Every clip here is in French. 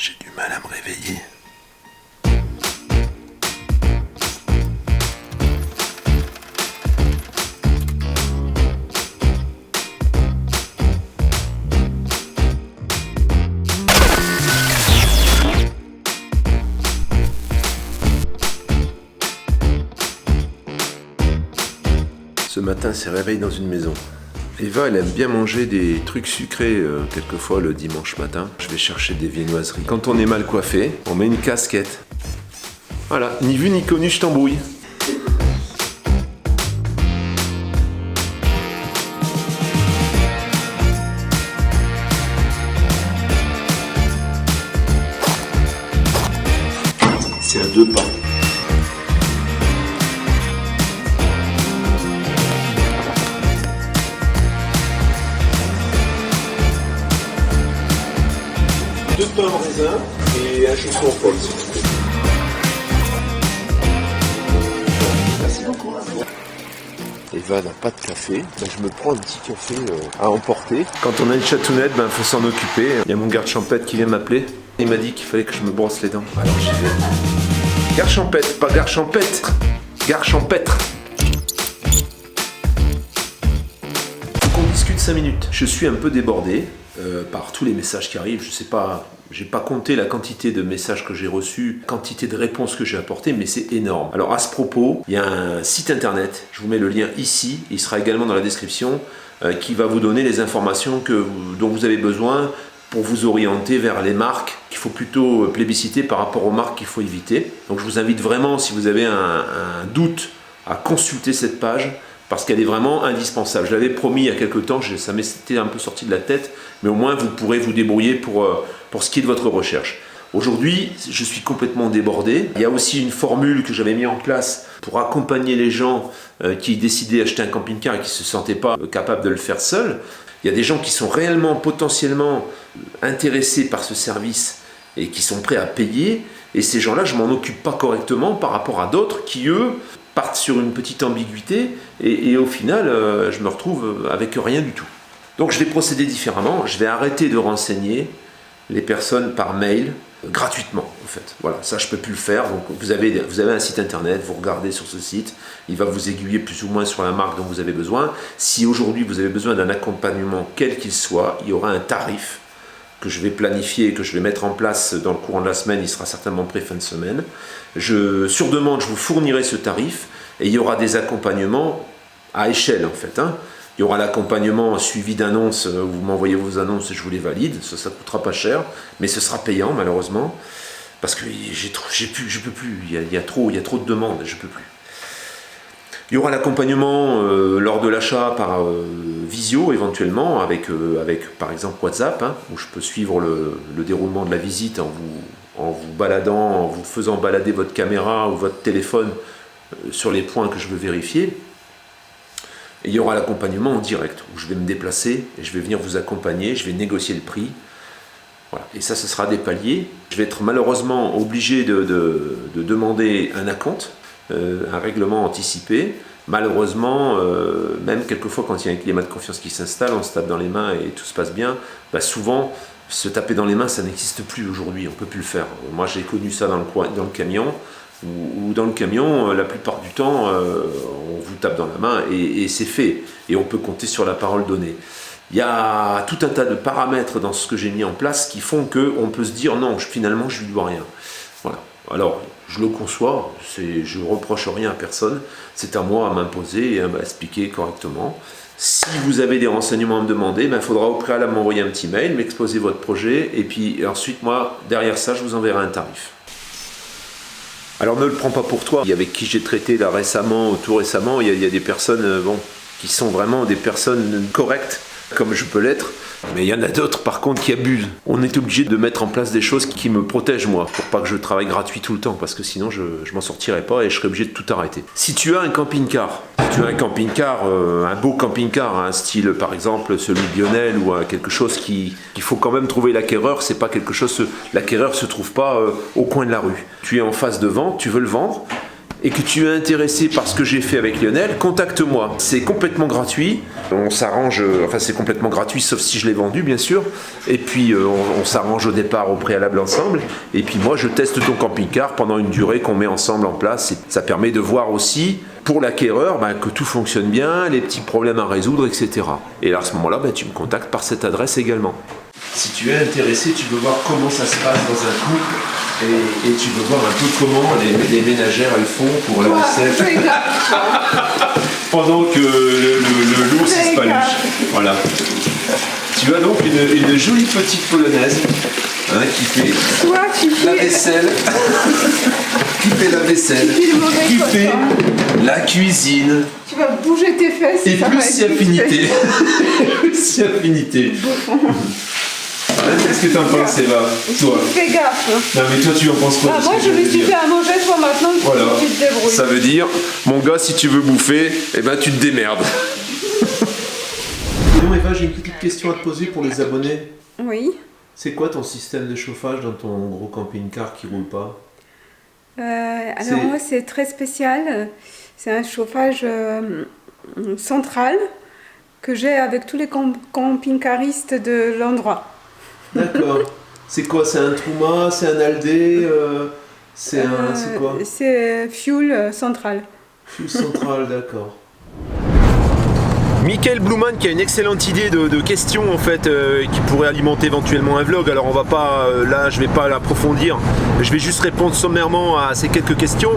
J'ai du mal à me réveiller. Ce matin, c'est réveil dans une maison. Eva, elle aime bien manger des trucs sucrés, quelquefois le dimanche matin. Je vais chercher des viennoiseries. Quand on est mal coiffé, on met une casquette. Voilà, ni vu ni connu, je t'embrouille. C'est à 2 pas. Deux pains en raisin et un chausson en poil, s'il vous plaît. Merci beaucoup. Eva n'a pas de café. Je me prends un petit café à emporter. Quand on a une chatounette, faut s'en occuper. Il y a mon garde champêtre qui vient m'appeler. Il m'a dit qu'il fallait que je me brosse les dents. Alors j'y vais. Garde champêtre, pas garde champêtre. Garde champêtre. Faut qu'on discute 5 minutes. Je suis un peu débordé. Par tous les messages qui arrivent, je sais pas, j'ai pas compté la quantité de messages que j'ai reçus, quantité de réponses que j'ai apportées, mais c'est énorme. Alors à ce propos, il y a un site internet, je vous mets le lien ici, il sera également dans la description, qui va vous donner les informations dont vous avez besoin pour vous orienter vers les marques qu'il faut plutôt plébisciter par rapport aux marques qu'il faut éviter. Donc je vous invite vraiment, si vous avez un doute, à consulter cette page, parce qu'elle est vraiment indispensable. Je l'avais promis il y a quelques temps, ça m'était un peu sorti de la tête, mais au moins vous pourrez vous débrouiller pour ce qui est de votre recherche. Aujourd'hui, je suis complètement débordé. Il y a aussi une formule que j'avais mise en place pour accompagner les gens qui décidaient d'acheter un camping-car et qui ne se sentaient pas capables de le faire seuls. Il y a des gens qui sont réellement, potentiellement intéressés par ce service et qui sont prêts à payer. Et ces gens-là, je ne m'en occupe pas correctement par rapport à d'autres qui, eux, partent sur une petite ambiguïté et au final, je me retrouve avec rien du tout. Donc je vais procéder différemment. Je vais arrêter de renseigner les personnes par mail gratuitement, en fait. Voilà, ça je peux plus le faire. Donc vous avez un site internet, vous regardez sur ce site, il va vous aiguiller plus ou moins sur la marque dont vous avez besoin. Si aujourd'hui vous avez besoin d'un accompagnement quel qu'il soit, il y aura un tarif que je vais planifier et que je vais mettre en place dans le courant de la semaine. Il sera certainement prêt fin de semaine. Sur demande, je vous fournirai ce tarif et il y aura des accompagnements à échelle, en fait. Il y aura l'accompagnement suivi d'annonces, vous m'envoyez vos annonces et je vous les valide, ça ne coûtera pas cher, mais ce sera payant malheureusement, parce que je peux plus, il y a trop de demandes, je peux plus. Il y aura l'accompagnement lors de l'achat par visio éventuellement, avec par exemple WhatsApp, où je peux suivre le déroulement de la visite en vous baladant, en vous faisant balader votre caméra ou votre téléphone sur les points que je veux vérifier. Et il y aura l'accompagnement en direct, où je vais me déplacer et je vais venir vous accompagner, je vais négocier le prix. Voilà. Et ça, ce sera des paliers. Je vais être malheureusement obligé de demander un acompte, un règlement anticipé. Malheureusement, même quelquefois quand il y a un climat de confiance qui s'installe, on se tape dans les mains et tout se passe bien, souvent, se taper dans les mains, ça n'existe plus aujourd'hui, on ne peut plus le faire. Moi, j'ai connu ça dans le camion, ou dans le camion, la plupart du temps, on vous tape dans la main et c'est fait. Et on peut compter sur la parole donnée. Il y a tout un tas de paramètres dans ce que j'ai mis en place qui font qu'on peut se dire non, finalement, je ne lui dois rien. Voilà. Alors, je le conçois, je ne reproche rien à personne. C'est à moi à m'imposer et à m'expliquer correctement. Si vous avez des renseignements à me demander, il faudra au préalable m'envoyer un petit mail, m'exposer votre projet. Et puis ensuite, moi, derrière ça, je vous enverrai un tarif. Alors ne le prends pas pour toi. Avec qui j'ai traité là récemment, tout récemment, il y a des personnes qui sont vraiment des personnes correctes, comme je peux l'être. Mais il y en a d'autres par contre qui abusent. On est obligé de mettre en place des choses qui me protègent moi, pour pas que je travaille gratuit tout le temps, parce que sinon je m'en sortirais pas et je serais obligé de tout arrêter. Si tu as un camping-car, un beau camping-car, un style par exemple celui de Lionel ou quelque chose qu'il faut quand même trouver l'acquéreur, c'est pas quelque chose, l'acquéreur se trouve pas au coin de la rue. Tu es en phase de vente, tu veux le vendre, et que tu es intéressé par ce que j'ai fait avec Lionel, contacte-moi. C'est complètement gratuit. On s'arrange, enfin c'est complètement gratuit sauf si je l'ai vendu bien sûr. Et puis on s'arrange au départ au préalable ensemble. Et puis moi je teste ton camping-car pendant une durée qu'on met ensemble en place. Et ça permet de voir aussi pour l'acquéreur que tout fonctionne bien, les petits problèmes à résoudre, etc. Et là, à ce moment-là, tu me contactes par cette adresse également. Si tu es intéressé, tu veux voir comment ça se passe dans un couple et tu veux voir un peu comment les ménagères elles font pour la vaisselle. Pendant que le lourd s'espaluche. Voilà. Tu as donc une jolie petite polonaise qui fait la vaisselle, qui fait la vaisselle, qui fait la cuisine. Tu vas bouger tes fesses. Et plus si affinité. Plus si affinité. Qu'est-ce que t'en penses, Eva? Toi. Fais gaffe. Non mais toi tu en penses quoi? Moi je me suis fait à manger, toi maintenant voilà. Tu te débrouilles. Ça veut dire, mon gars, si tu veux bouffer, tu te démerdes. Sinon Eva, j'ai une petite question à te poser pour les abonnés. Oui. C'est quoi ton système de chauffage dans ton gros camping-car qui roule pas? Alors moi c'est très spécial. C'est un chauffage central que j'ai avec tous les camping-caristes de l'endroit. D'accord. C'est quoi? C'est un Truma? C'est un Aldé? C'est quoi? C'est fuel central. Fuel central, d'accord. Michael Bluman qui a une excellente idée de questions en fait qui pourrait alimenter éventuellement un vlog. Alors on va pas là, je vais pas l'approfondir. Je vais juste répondre sommairement à ces quelques questions.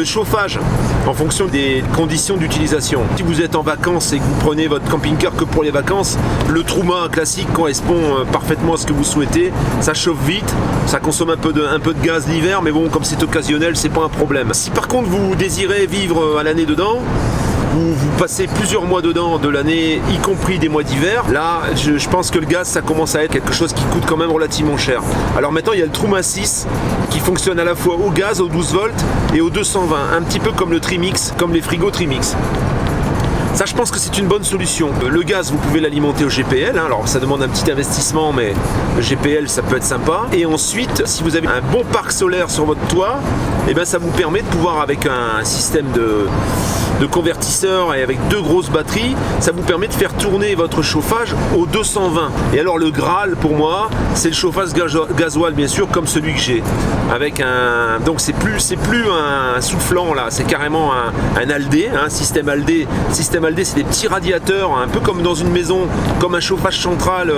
Chauffage en fonction des conditions d'utilisation. Si vous êtes en vacances et que vous prenez votre camping-car que pour les vacances, le Truma classique correspond parfaitement à ce que vous souhaitez. Ça chauffe vite, ça consomme un peu de gaz l'hiver, mais bon, comme c'est occasionnel, c'est pas un problème. Si par contre vous désirez vivre à l'année dedans, vous passez plusieurs mois dedans de l'année, y compris des mois d'hiver, là je pense que le gaz ça commence à être quelque chose qui coûte quand même relativement cher. Alors maintenant il y a le Truma 6 qui fonctionne à la fois au gaz, au 12 volts et au 220, un petit peu comme le Trimix, comme les frigos Trimix. Ça, je pense que c'est une bonne solution. Le gaz, vous pouvez l'alimenter au GPL. Alors, ça demande un petit investissement, mais le GPL, ça peut être sympa. Et ensuite, si vous avez un bon parc solaire sur votre toit, ça vous permet de pouvoir, avec un système de convertisseur et avec 2 grosses batteries, ça vous permet de faire tourner votre chauffage au 220. Et alors, le Graal, pour moi, c'est le chauffage gasoil, bien sûr, comme celui que j'ai. Avec donc, c'est plus un soufflant, là. C'est carrément un Aldé, système Aldé. Système Aldé, c'est des petits radiateurs, un peu comme dans une maison, comme un chauffage central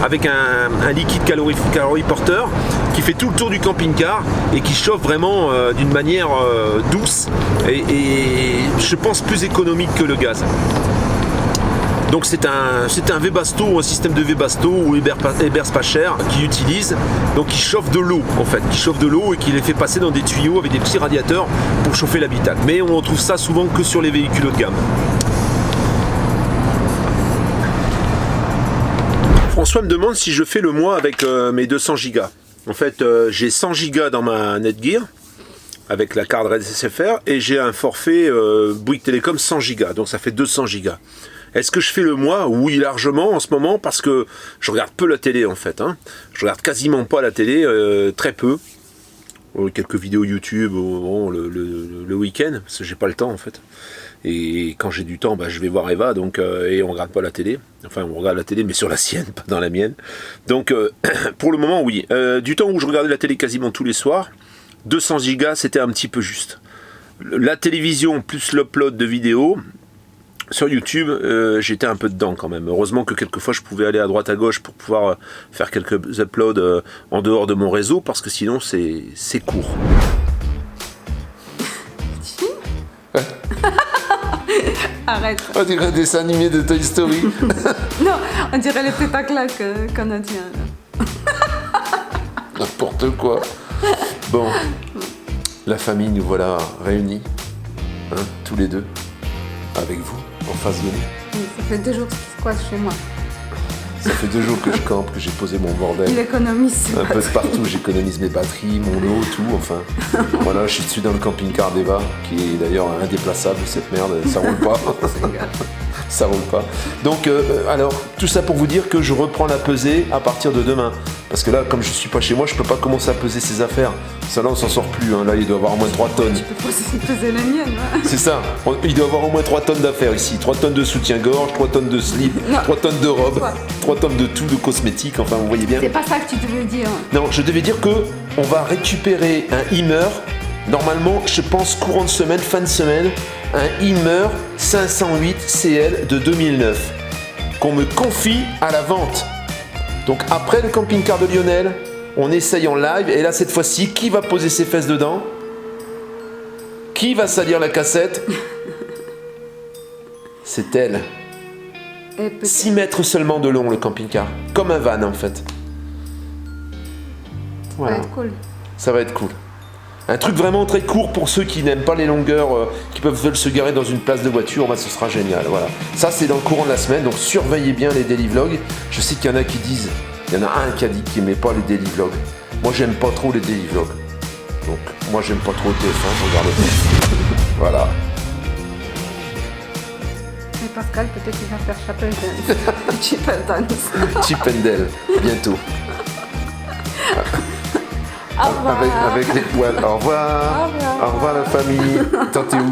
avec un liquide caloriporteur qui fait tout le tour du camping-car et qui chauffe vraiment d'une manière douce et je pense plus économique que le gaz. Donc c'est un Webasto, un système de Webasto ou Hebers pas cher qui utilise, donc qui chauffe de l'eau en fait, qui chauffe de l'eau et qui les fait passer dans des tuyaux avec des petits radiateurs pour chauffer l'habitacle. Mais on trouve ça souvent que sur les véhicules haut de gamme. François me demande si je fais le mois avec mes 200 gigas. En fait, j'ai 100 gigas dans ma Netgear avec la carte Red SFR et j'ai un forfait Bouygues Télécom 100 gigas, donc ça fait 200 gigas. Est-ce que je fais le mois? Oui, largement en ce moment parce que je regarde peu la télé en fait. Je regarde quasiment pas la télé, très peu. Quelques vidéos YouTube le week-end parce que j'ai pas le temps en fait. Et quand j'ai du temps, je vais voir Eva, donc et on regarde pas la télé. Enfin, on regarde la télé, mais sur la sienne, pas dans la mienne. Donc, pour le moment, oui. Du temps où je regardais la télé quasiment tous les soirs, 200 gigas, c'était un petit peu juste. La télévision plus l'upload de vidéos sur YouTube, j'étais un peu dedans quand même. Heureusement que quelquefois, je pouvais aller à droite à gauche pour pouvoir faire quelques uploads en dehors de mon réseau, parce que sinon, c'est court. Arrête. On dirait un dessin animé de Toy Story. Non, on dirait les têtes à claques canadiens. N'importe quoi. Bon, la famille, nous voilà réunis, tous les deux, avec vous, en face de nous. Ça fait 2 jours que tu squattes chez moi. Ça fait 2 jours que je campe, que j'ai posé mon bordel. Il économise un peu de partout, j'économise mes batteries, mon eau, tout, enfin. Voilà, je suis dessus dans le camping-car d'Eva, qui est d'ailleurs indéplaçable, cette merde, ça roule pas. Ça roule pas. Donc, alors, tout ça pour vous dire que je reprends la pesée à partir de demain. Parce que là, comme je suis pas chez moi, je peux pas commencer à peser ses affaires. Ça là, on s'en sort plus. Hein. Là, il doit avoir au moins 3 tonnes. Tu peux peser la mienne. Ouais. C'est ça. Il doit avoir au moins 3 tonnes d'affaires ici. 3 tonnes de soutien-gorge, 3 tonnes de slip, 3 tonnes de robe, 3 tonnes de tout, de cosmétiques. Enfin, vous voyez bien. C'est pas ça que tu devais dire. Non, je devais dire que on va récupérer un Hummer. Normalement, je pense courant de semaine, fin de semaine, un Hummer 508 CL de 2009 qu'on me confie à la vente. Donc après le camping-car de Lionel, on essaye en live et là cette fois-ci, qui va poser ses fesses dedans? Qui va salir la cassette? C'est elle. 6 mètres seulement de long le camping-car, comme un van en fait. Voilà. Ça va être cool. Ça va être cool. Un truc vraiment très court pour ceux qui n'aiment pas les longueurs, qui veulent se garer dans une place de voiture, bah, ce sera génial. Voilà. Ça, c'est dans le courant de la semaine, donc surveillez bien les daily vlogs. Je sais qu'il y en a qui disent, il y en a un qui a dit qu'il n'aimait pas les daily vlogs. Moi, j'aime pas trop les daily vlogs. Donc, moi, j'aime pas trop TF1, je regarde pas. Voilà. Et Pascal, peut-être qu'il va faire Chapel Dance. Chapel Dance. Chip and Dale, bientôt. Au revoir. Avec les poils. Au revoir. Au revoir. Au revoir la famille. T'es où?